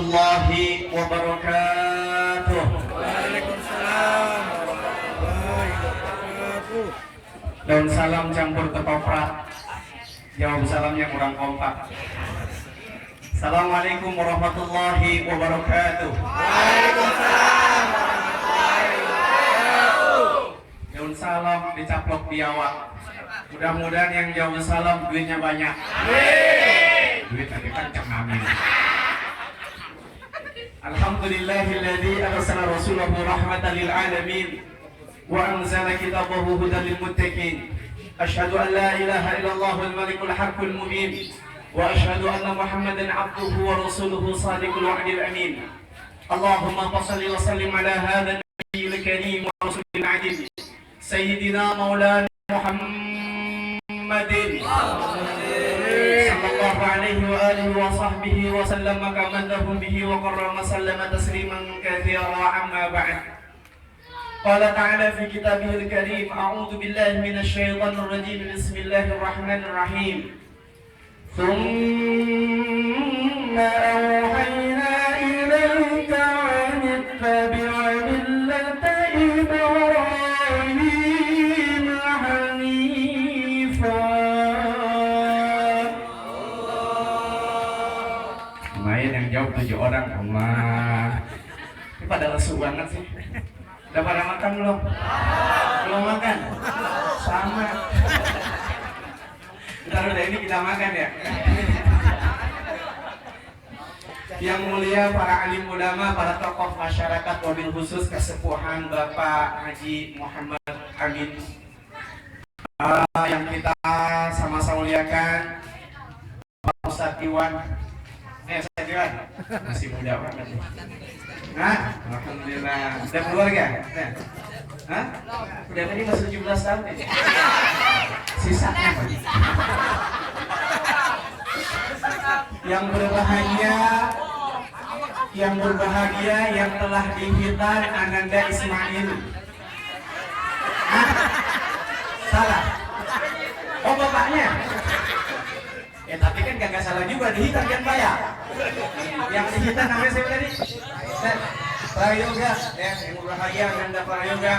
warahmatullahi wabarakatuh. Waalaikumsalam warahmatullahi wabarakatuh. Daun salam campur ketoprak, jawab salamnya kurang kompak. Assalamualaikum warahmatullahi wabarakatuh. Waalaikumsalam warahmatullahi wabarakatuh. Daun salam dicaplok di awak. Mudah-mudahan yang jawab salam duitnya banyak. Duit tadi kenceng amin. Alhamdulillahilladzi arsala rasulahu rahmatan lil alamin wa anzala kitabahu hudan lil muttaqin. Asyhadu an la ilaha illallah wal malikul haqqul mubin wa asyhadu anna Muhammadan abduhu wa rasuluhu shadiqul wa'dil amin. Allahumma shalli wa sallim ala hadzal nabiyil karim wa rasulil adil sayyidina maulana Muhammadin sallallahu alaihi wa alihi wa sahbihi wa sallam kama lahum bihi wa karrama sallama tasliman katsira amma ba'd. Qala ta'ala fi kitabihil karim a'udzu billahi minasy syaithanir rajim bismillahir rahmanir rahim. Thumma awhayna ilaika 'an ittabi' millata Ibrahim hanifa. Lumayan yang jawab 7 orang. Allah, ini pada lesu banget sih. Udah pada makan belum? Belum makan? Sama. Bentar udah ini kita makan ya. Yang mulia para alim ulama, para tokoh masyarakat, wabil khusus kesepuhan Bapak Haji Muhammad Amin, yang kita sama-sama muliakan Pak Ustadz Iwan. Ustadz Iwan masih muda banget. Nah, alhamdulillah. Sudah keluarga? Hah? Udah tadi masih 17 tahun ya? Sisanya apa? Yang berbahagia yang telah dihitan Ananda Ismail. Hah? Salah? Oh, bapaknya? Tapi kan gak salah juga, dihitan kan Pak ya? Yang dihitan namanya siapa tadi? Prayoga, yang berbahagia Ananda Prayoga.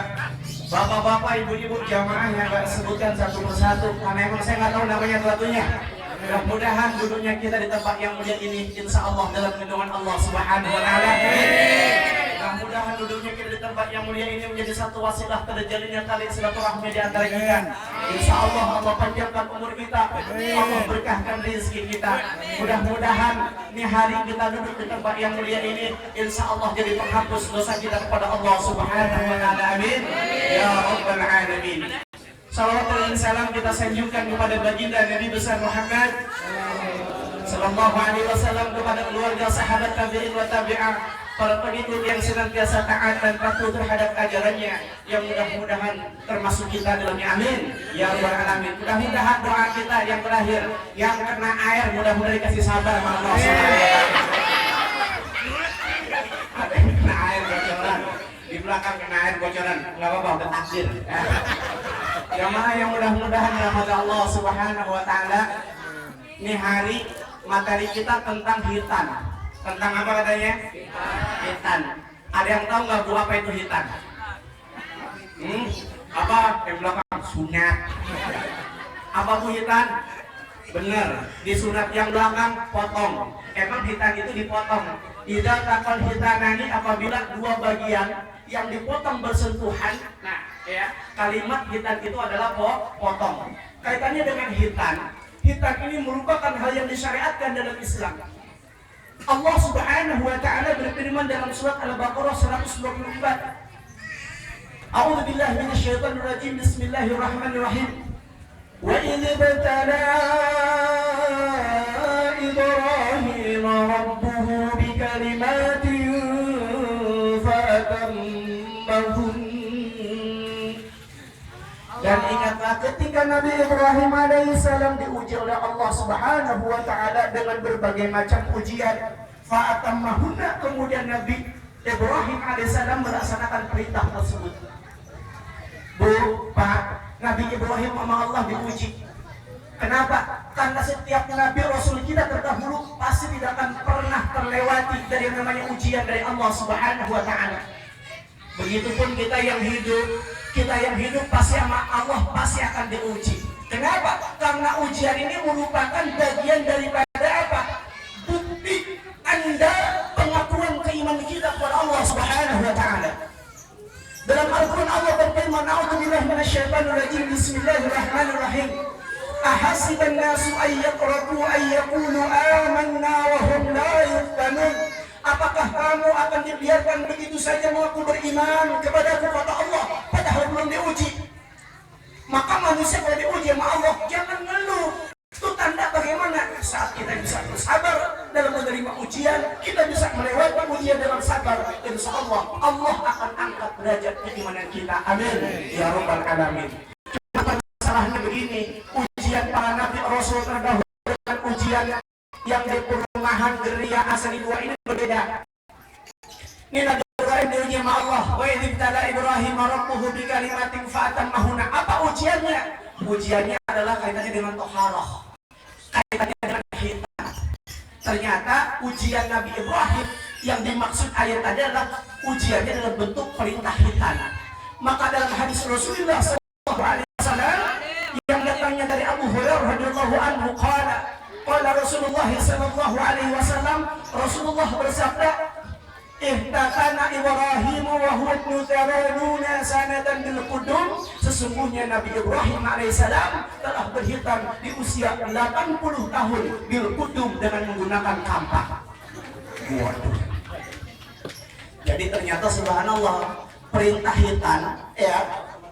Bapak-bapak, ibu-ibu jamaah yang gak sebutkan satu persatu karena emang saya gak tahu namanya satunya. Mudah-mudahan duduknya kita di tempat yang mulia ini insya Allah dalam lindungan Allah Subhanahu wa ta'ala. Mudah-mudahan duduknya kita di tempat yang mulia ini menjadi satu wasilah terjalinnya tali silaturahmi di antara kita. Insya Allah Allah panjangkan umur kita, Allah berkahkan rezeki kita. Mudah-mudahan ini hari kita duduk di tempat yang mulia ini insya Allah jadi penghapus dosa kita kepada Allah Subhanahu wa ta'ala. Amin ya rabbal alamin. Salawat dan salam kita sanjungkan kepada baginda Nabi besar Muhammad sallallahu alaihi wasallam, kepada keluarga, sahabat, tabi'in wa tabi'ah, para pengikut yang senantiasa taat dan patuh terhadap ajarannya, yang mudah-mudahan termasuk kita dalamnya. Amin ya rabbal alamin. Mudah-mudahan doa kita yang terakhir, yang kena air mudah-mudahan dikasih sabar sama Allah Subhanahu wa ta'ala. Ada yang kena air bocoran di belakang, kena air bocoran, nggak apa-apa, udah takdir. Jamaah yang mudah-mudahan dirahmati Allah Subhanahu wa ta'ala. Ini hari materi kita tentang hitan. Tentang apa katanya? Hitan. Ada yang tahu nggak Bu apa itu hitan? Apa? Yang belakang sunat. Apa Bu hitan? Bener, di sunat yang belakang potong. Emang hitan itu dipotong. Idza taqal hitanani, apabila dua bagian yang dipotong bersentuhan. Nah, ya, kalimat hitan itu adalah potong. Kaitannya dengan hitan. Hitan ini merupakan hal yang disyariatkan dalam Islam. Allah Subhanahu wa ta'ala berfirman dalam surat Al-Baqarah 124. A'udzu billahi minasyaitonir rajim. Bismillahirrahmanirrahim. Wa idz ibtala Ibrahim rabbuhu bikalimatin fa'atammahun. Dan ingatlah ketika Nabi Ibrahim alaihissalam diuji oleh Allah Subhanahu wa ta'ala dengan berbagai macam ujian. Fa'atammahunna, kemudian Nabi Ibrahim alaihissalam melaksanakan perintah tersebut. Bu, Pak, Nabi Ibrahim sama Allah diuji. Kenapa? Karena setiap Nabi Rasul kita terdahulu pasti tidak akan pernah terlewati dari yang namanya ujian dari Allah Subhanahu wa Ta'ala. Begitupun kita yang hidup pasti sama Allah pasti akan diuji. Kenapa? Karena ujian ini merupakan bagian daripada apa? Bukti tanda pengakuan keimanan kita kepada Allah Subhanahu wa Ta'ala. Dalam Al-Quran Allah berfirman, "A'udzubillahi minasyaitonir rajim. Bismillahirrahmanirrahim. Ahasiban nasu ay yaqratu ay yaqulu amanna wa hum la yuftanun." Apakah kamu akan dibiarkan begitu saja mengaku beriman kepadaku, kata Allah, padahal belum diuji? Maka manusia kalau diuji sama Allah jangan ngeluh. Itu tanda bagaimana saat kita bisa bersabar dalam menerima ujian, kita bisa melewati ujian dalam sabar. Insya Allah Allah akan angkat derajat keimanan kita. Amin ya rabbal alamin. Cuma masalahnya begini, ujian para nabi rasul terdahulu dengan ujian yang di perumahan geria asli dua ini berbeda. Ini Nabi Ibrahim diuji sama Allah. Wa idh ibtala Ibrahim rabbuhu bikalimatin fa'atammahunna. Apa ujiannya? Ujiannya adalah kaitannya dengan toharoh, kaitannya dengan hitam. Ternyata ujian Nabi Ibrahim yang dimaksud ayat tadi adalah ujiannya dalam bentuk perintah hitam. Maka dalam hadis Rasulullah SAW yang datangnya dari Abu Hurairah radhiyallahu anhu qala Rasulullah sallallahu alaihi wasallam, Rasulullah bersabda, "Ihtatana Ibrahim wa huwa mutaraduna sanatan bil qudum." Sesungguhnya Nabi Ibrahim alaihissalam telah berhitam di usia 80 tahun bil qudum dengan menggunakan kampak. Waduh. Jadi ternyata subhanallah, perintah hitam ya,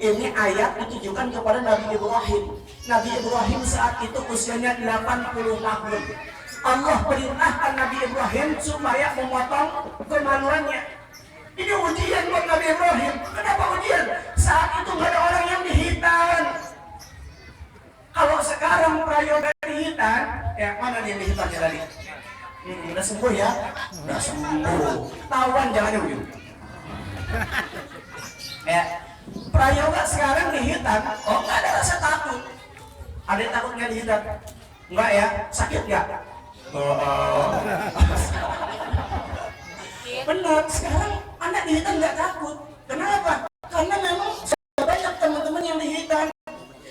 ini ayat ditujukan kepada Nabi Ibrahim. Nabi Ibrahim saat itu usianya 80 tahun. Allah perintahkan Nabi Ibrahim supaya memotong kemaluannya. Ini ujian buat Nabi Ibrahim. Kenapa ujian? Saat itu nggak ada orang yang dihitan. Kalau sekarang prayoga dihitan, ya mana dia dihitannya tadi? Udah sembuh ya? Udah sembuh. Tawan jangan begitu. Ya, prayoga sekarang dihitan. Oh, nggak ada rasa takut. Ada yang takut nggak dihitan? Enggak ya? Sakit nggak? Benar, sekarang anak dihitan nggak takut. Kenapa? Karena memang banyak teman-teman yang dihitan.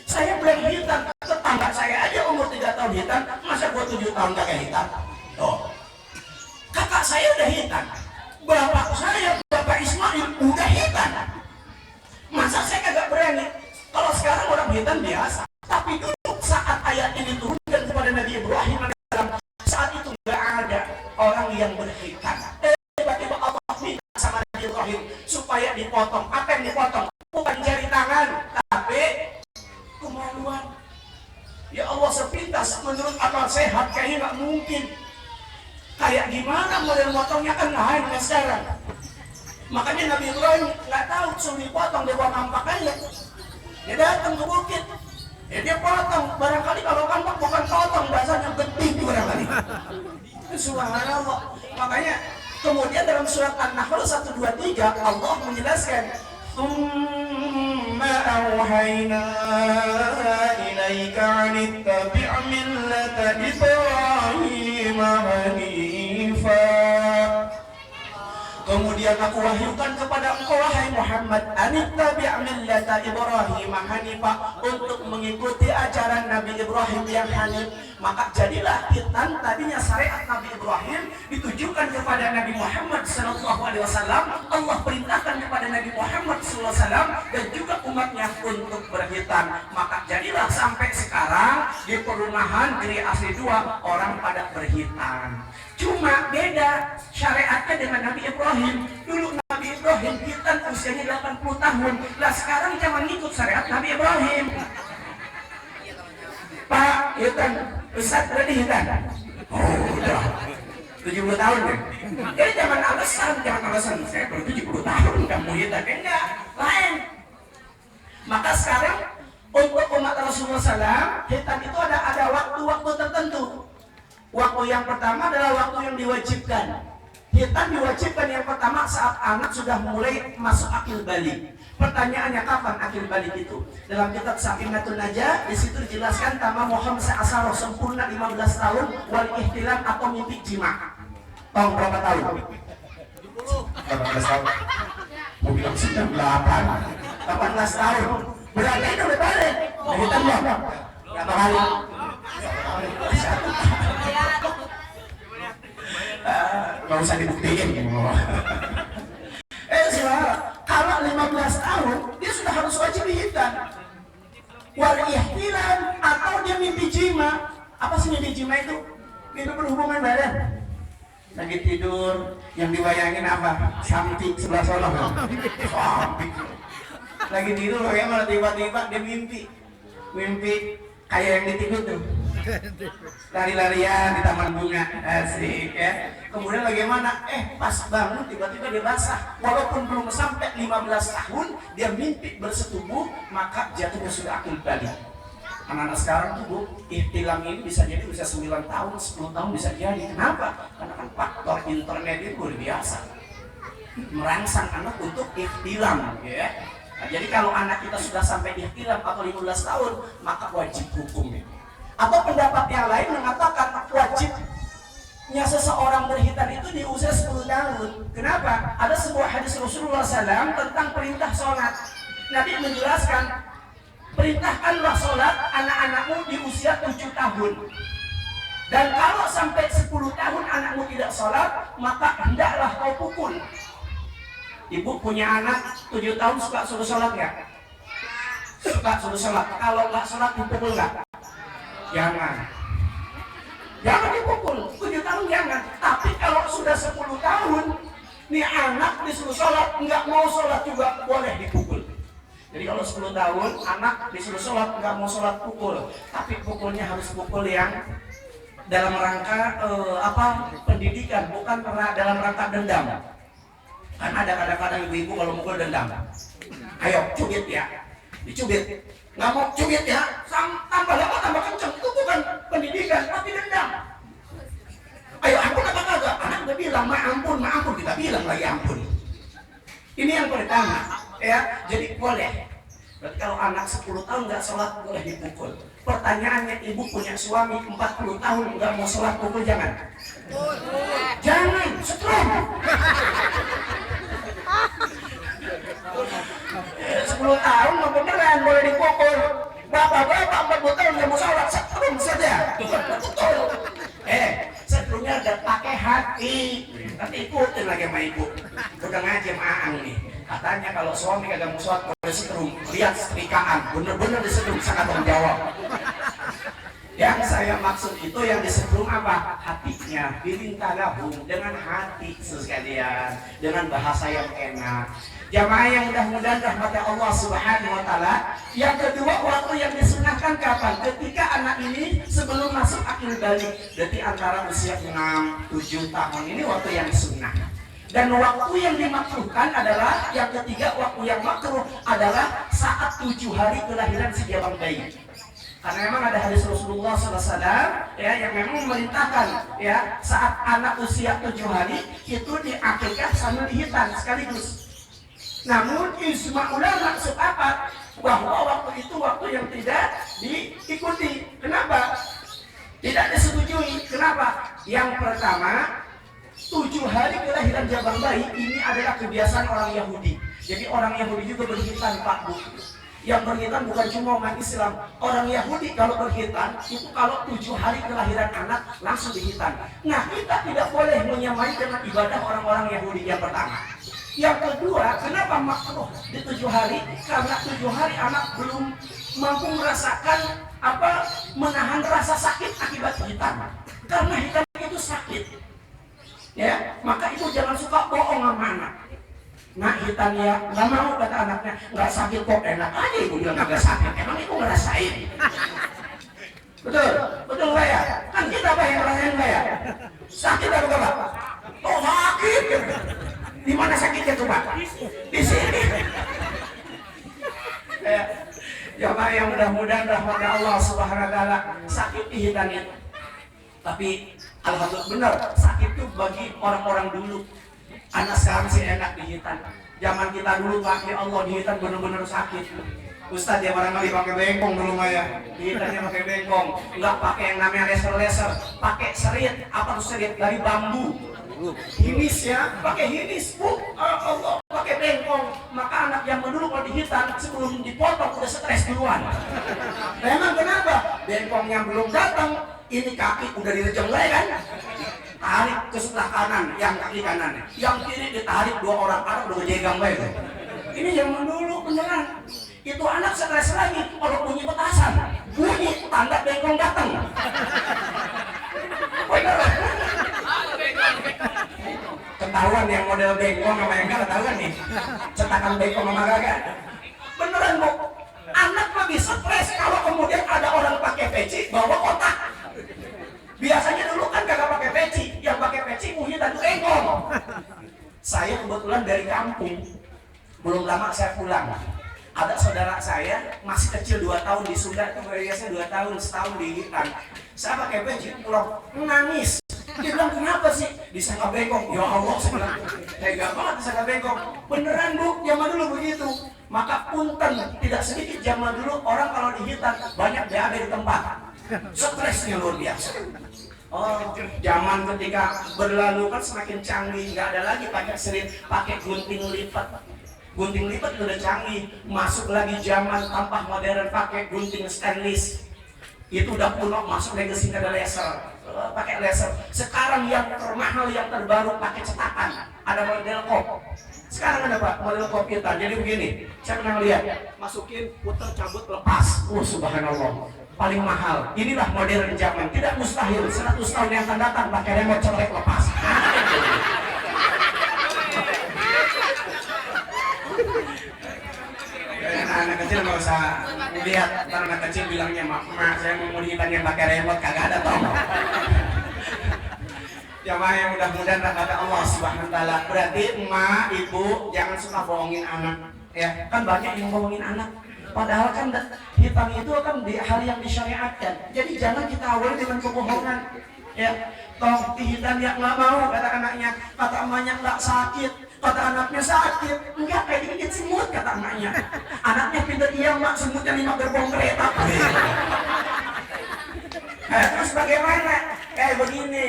Saya belum hitam, tetangga saya aja umur 3 tahun hitam, masa gua 7 tahun gak hitam? Oh, kakak saya udah hitam, bapak saya, bapak Ismail udah hitam. Masa saya kagak berani? Kalau sekarang orang hitam biasa. Tapi dulu saat ayat ini turunkan kepada Nabi Ibrahim AS, saat itu nggak ada orang yang berhitam. Tiba-tiba Allah minta sama Nabi Ibrahim supaya dipotong. Apa yang dipotong? Bukan jari tangan, tapi kemaluan. Ya Allah, sepintas menurut akal sehat kayaknya nggak mungkin. Kayak gimana model motongnya, kan lain dengan sekarang. Makanya Nabi Ibrahim nggak tahu suruh dipotong, dia buat nampakannya. Dia datang ke bukit. Ya dia potong, barangkali kalau kampak bukan potong, bahasanya genting barangkali. Subhanallah. Makanya kemudian dalam surat An-Nahl 123 Allah menjelaskan, "Tsumma auhayna ilaika 'an ittabi' millata Ibrahim hanifa." Kemudian aku wahyukan kepada engkau wahai Muhammad, anittabi' millata Ibrahim hanifa, untuk mengikuti ajaran Nabi Ibrahim yang hanif. Maka jadilah hitam tadinya syariat Nabi Ibrahim ditujukan kepada Nabi Muhammad SAW. Allah perintahkan kepada Nabi Muhammad SAW dan juga umatnya untuk berhitam. Maka jadilah sampai sekarang di perumahan Geri Asri 2 orang pada berhitam. Cuma beda syariatnya dengan Nabi Ibrahim. Dulu Nabi Ibrahim hitam usianya 80 tahun. Lah sekarang jangan ikut syariat Nabi Ibrahim. Pak, hitam Ustaz berarti hitam. Oh udah 70 tahun ya. Jadi jangan alasan saya baru 70 tahun kamu hitam. Enggak, lain. Maka sekarang untuk umat Rasulullah SAW, hitam itu ada waktu-waktu tertentu. Waktu yang pertama adalah waktu yang diwajibkan. Hitan diwajibkan yang pertama saat anak sudah mulai masuk akil balik. Pertanyaannya kapan akil balik itu? Dalam kitab Safinatun Najah di situ dijelaskan tamam Muhammad asaro sempurna 15 tahun wal ihtilam atau mimpi jima. Tahun berapa tahun? 18 tahun. Mau bilang 98. 18 tahun. Berarti itu udah balik. Nah, hitan belum? Berapa kali? Nggak usah dibuktiin. Kalau 15 tahun dia sudah harus wajib dihitan. Wal ihtilam atau dia mimpi jima. Apa sih mimpi jima itu? Mimpi berhubungan badan. Lagi tidur, yang dibayangin apa? Samping sebelah sono. Samping. Lagi tidur bagaimana tiba-tiba dia mimpi kayak yang di TV tuh. Lari-larian di taman bunga, asik ya. Kemudian bagaimana? Pas bangun tiba-tiba dia basah. Walaupun belum sampai 15 tahun, dia mimpi bersetubuh, maka jatuhnya sudah akil balik. Anak-anak sekarang tuh Bu, ihtilam ini bisa jadi bisa 9 tahun, 10 tahun bisa jadi. Kenapa? Karena kan faktor internet itu luar biasa. Merangsang anak untuk ihtilam ya. Nah, jadi kalau anak kita sudah sampai ihtilam atau 15 tahun, maka wajib hukumnya. Atau pendapat yang lain mengatakan wajibnya seseorang berhitan itu di usia 10 tahun. Kenapa? Ada sebuah hadis Rasulullah SAW tentang perintah sholat. Nabi menjelaskan, perintahkanlah sholat anak-anakmu di usia 7 tahun. Dan kalau sampai 10 tahun anakmu tidak sholat, maka hendaklah kau pukul. Ibu punya anak 7 tahun suka suruh sholat nggak? Suka suruh sholat. Kalau nggak sholat dipukul nggak? Jangan dipukul. 7 tahun jangan. Tapi kalau sudah 10 tahun, nih anak disuruh sholat, nggak mau sholat juga boleh dipukul. Jadi kalau 10 tahun anak disuruh sholat, nggak mau sholat pukul. Tapi pukulnya harus pukul yang dalam rangka pendidikan, bukan dalam rangka dendam. Karena ada kadang-kadang ibu-ibu kalau mukul dendam. Ayo cubit ya, dicubit. Nggak mau cubit ya, tambah lama tambah kenceng. Itu bukan pendidikan, tapi dendam. Ayo ampun apa kagak? Anak udah bilang ma ampun, kita bilang lagi ampun. Ini yang pertama ya, jadi boleh. Berarti kalau anak 10 tahun nggak sholat boleh dipukul. Pertanyaannya, ibu punya suami 40 tahun nggak mau sholat, pukul jangan? Jangan, setrum. 10 tahun mau beneran boleh dipukul. Bapak-bapak 40 tahun nggak mau sholat, setrum saja. Betul. Setrumnya udah pakai hati. Nanti ikutin lagi sama ibu. Udah ngaji sama Aang nih. Katanya kalau suami kagak mau sholat boleh setrum. Lihat setrikaan, bener-bener disetrum, sangat tanggung jawab. Yang saya maksud itu yang disetrum apa? Hatinya. Bilintalahum dengan hati sekalian, dengan bahasa yang enak. Jamaah yang mudah-mudahan rahmatnya Allah Subhanahu wa Ta'ala. Yang kedua, waktu yang disunahkan kapan? Ketika anak ini sebelum masuk akil balik. Berarti antara usia 6-7 tahun ini waktu yang sunnah. Dan waktu yang dimakruhkan adalah yang ketiga, waktu yang makruh adalah saat 7 hari kelahiran si jabang bayi. Karena memang ada hadis Rasulullah SAW ya, yang memang memerintahkan ya, saat anak usia 7 hari itu diakikah sambil dihitan sekaligus. Namun ijma ulama sepakat bahwa waktu itu waktu yang tidak diikuti. Kenapa? Tidak disetujui. Kenapa? Yang pertama, 7 hari kelahiran jabang bayi ini adalah kebiasaan orang Yahudi. Jadi orang Yahudi juga berhitan, Pak Bu. Yang berhitan bukan cuma umat Islam. Orang Yahudi kalau berhitan itu kalau 7 hari kelahiran anak langsung dihitan. Nah, kita tidak boleh menyamai dengan ibadah orang-orang Yahudi. Yang pertama. Yang kedua, kenapa makruh di 7 hari? Karena 7 hari anak belum mampu merasakan menahan rasa sakit akibat hitam. Karena hitam itu sakit. Ya, maka ibu jangan suka bohong sama anak. Nah, hitamnya nggak mau, kata anaknya, nggak sakit kok, enak aja ibu bilang nggak sakit. Emang ibu ngerasain? Betul nggak ya? Kan kita apa yang ngerasain nggak ya? Sakit atau enggak? Oh sakit. Di mana sakitnya coba? Di sini. Jamaah yang mudah-mudahan rahmat Allah Subhanahu wa Ta'ala, sakit di hitam itu. Tapi Alhamdulillah benar, sakit itu bagi orang-orang dulu. Anak sekarang sih enak dihitan. Zaman kita dulu pakai Allah dihitan benar-benar sakit. Ustadz ya barangkali pakai bengkong dulu mah ya, dihitannya pakai bengkong, nggak pakai yang namanya laser, pakai serit. Apa tuh serit? Dari bambu. Hinis ya, pakai hinis, Bu. Allah, pakai bengkong. Maka anak yang dulu kalau dihitan sebelum dipotong udah stres duluan. Memang kenapa? Bengkongnya belum datang, ini kaki udah direjenggai kan? Tarik ke sebelah kanan, yang kaki kanan, yang kiri ditarik 2 orang, anak udah ngejegang baik. Ini zaman dulu beneran. Itu anak stres lagi kalau bunyi petasan, bunyi tanda bengkong datang. Ketahuan yang model bengkong sama yang enggak ketahuan nih. Cetakan bengkong sama kagak. Beneran Bu. Anak lebih stres kalau kemudian ada orang pakai peci bawa kotak. Biasanya dulu kan kagak pakai peci, yang pakai peci muhid dan bengkong. Saya kebetulan dari kampung, belum lama saya pulang. Ada saudara saya masih kecil 2 tahun di Sunda, itu biasanya 2 tahun, setahun di Hitan. Saya pakai peci pulang, nangis. Dia bilang kenapa sih? Disangka bengkong. Ya Allah, saya bilang tega banget disangka bengkong. Beneran Bu, zaman dulu begitu. Maka punten, tidak sedikit zaman dulu orang kalau di Hitan banyak BAB di tempat. Stresnya luar biasa. Oh, zaman ketika berlalu kan semakin canggih, nggak ada lagi pakai serit, pakai gunting lipat. Gunting lipat udah canggih, masuk lagi zaman tampak modern pakai gunting stainless. Itu udah kuno, masuk lagi ke sini ada laser. Pakai laser. Sekarang yang termahal, yang terbaru pakai cetakan. Ada model kop. Sekarang ada Pak, model kop kita. Jadi begini, saya pernah lihat, masukin, putar, cabut, lepas. Subhanallah. Paling mahal. Inilah modern zaman. Tidak mustahil 100 tahun yang akan datang pakai remote colek lepas. Anak kecil nggak usah lihat, ntar anak kecil bilangnya mak saya mau dihitan yang pakai remote, kagak ada toh. Jamaah yang mudah-mudahan kata Allah Subhanahu wa taala. Berarti emak, ibu jangan suka bohongin anak. Ya, kan banyak yang bohongin anak. Padahal kan hitam itu kan hal yang disyariatkan. Jadi jangan kita awali dengan kebohongan. Ya, toh dihitan yang nggak mau kata anaknya, kata emaknya nggak sakit. Kata anaknya sakit, enggak kayak digigit semut kata anaknya. Anaknya pintar, iya mak, semutnya 5 gerbong kereta. Terus bagaimana? Kayak begini,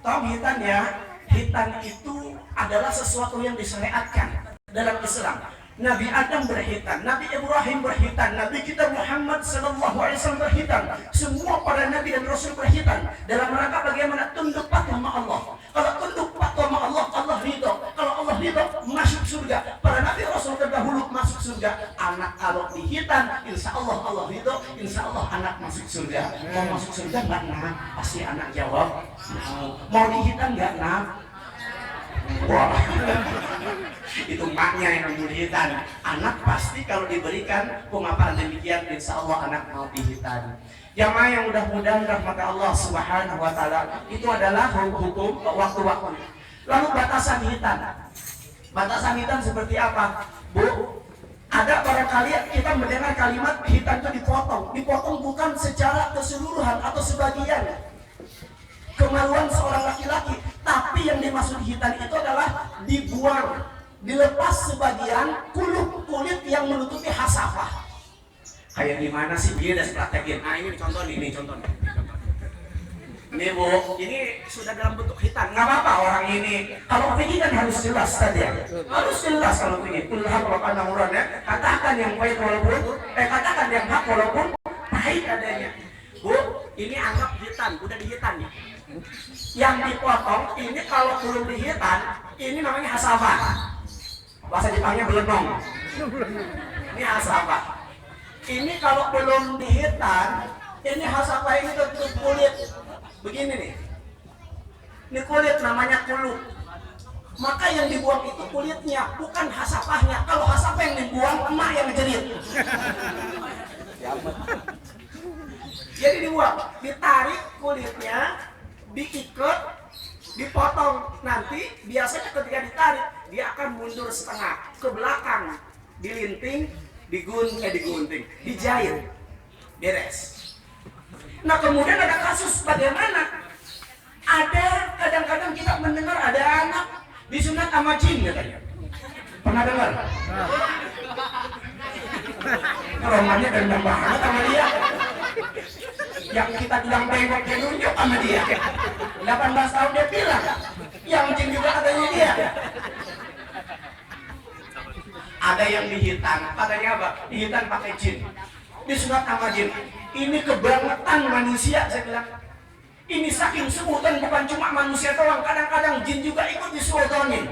Tom hitan ya, hitan itu adalah sesuatu yang disyariatkan dalam Islam. Nabi Adam berhitan, Nabi Ibrahim berhitan, Nabi kita Muhammad SAW berhitan. Semua para Nabi dan Rasul berhitan dalam rangka bagaimana tunduk patuh sama Allah. Kalau tunduk patuh sama Allah, Allah ridho. Kalau Allah ridho, masuk surga. Para Nabi Rasul terdahulu masuk surga. Anak kalau dihitan, insya Allah Allah ridho, insya Allah anak masuk surga. Mau masuk surga nggak nak? Pasti anak jawab. Mau dihitan nggak nak? Wah, itu maknya yang mau dihitan. Anak pasti kalau diberikan pemaparan demikian, insya Allah anak mau dihitan. Jamaah yang mudah-mudahan rahmat Allah Subhanahu wa taala, itu adalah hukum waktu-waktu. Lalu batasan hitan. Batasan hitan seperti apa? Bu, ada barangkali kita mendengar kalimat hitan itu dipotong. Dipotong bukan secara keseluruhan atau sebagian. Kemaluan seorang laki-laki, tapi yang dimaksud hitan itu adalah dibuang, dilepas sebagian kulit yang menutupi hasafah. Kayak gimana sih dia udah praktekin? Nah ini contoh nih, contoh. Ini Bu, ini sudah dalam bentuk hitan. Nggak apa-apa orang ini. Kalau fikih kan harus jelas tadi ya. Harus jelas kalau fikih. Kulhak kalau kata murad ya, katakan yang baik walaupun, katakan yang hak walaupun pahit adanya. Bu, ini anggap hitan, udah dihitan nih. Yang dipotong ini kalau belum dihitan, ini namanya hasafah. Bahasa Jepangnya belenong. Ini hasafah. Ini kalau belum dihitan, ini hasafah ini tertutup kulit. Begini nih. Ini kulit namanya kulut. Maka yang dibuang itu kulitnya, bukan hasafahnya. Kalau hasafah yang dibuang, emak yang ngejerit. Jadi dibuang, ditarik kulitnya, diikat, dipotong. Nanti biasanya ketika ditarik dia akan mundur setengah ke belakang, dilinting, digunting, dijahit, beres. Nah kemudian ada kasus bagaimana Ada kadang-kadang kita mendengar ada anak disunat sama jin katanya. Pernah dengar? Romannya dendam banget sama dia. Yang kita bilang bengkok dia nunjuk sama dia. 18 tahun dia bilang. Yang jin juga katanya dia. Ada yang dihitan, katanya apa? Dihitan pakai jin. Disunat sama jin. Ini kebangetan manusia, saya bilang. Ini saking sebutan bukan cuma manusia doang, kadang-kadang jin juga ikut disuodonin.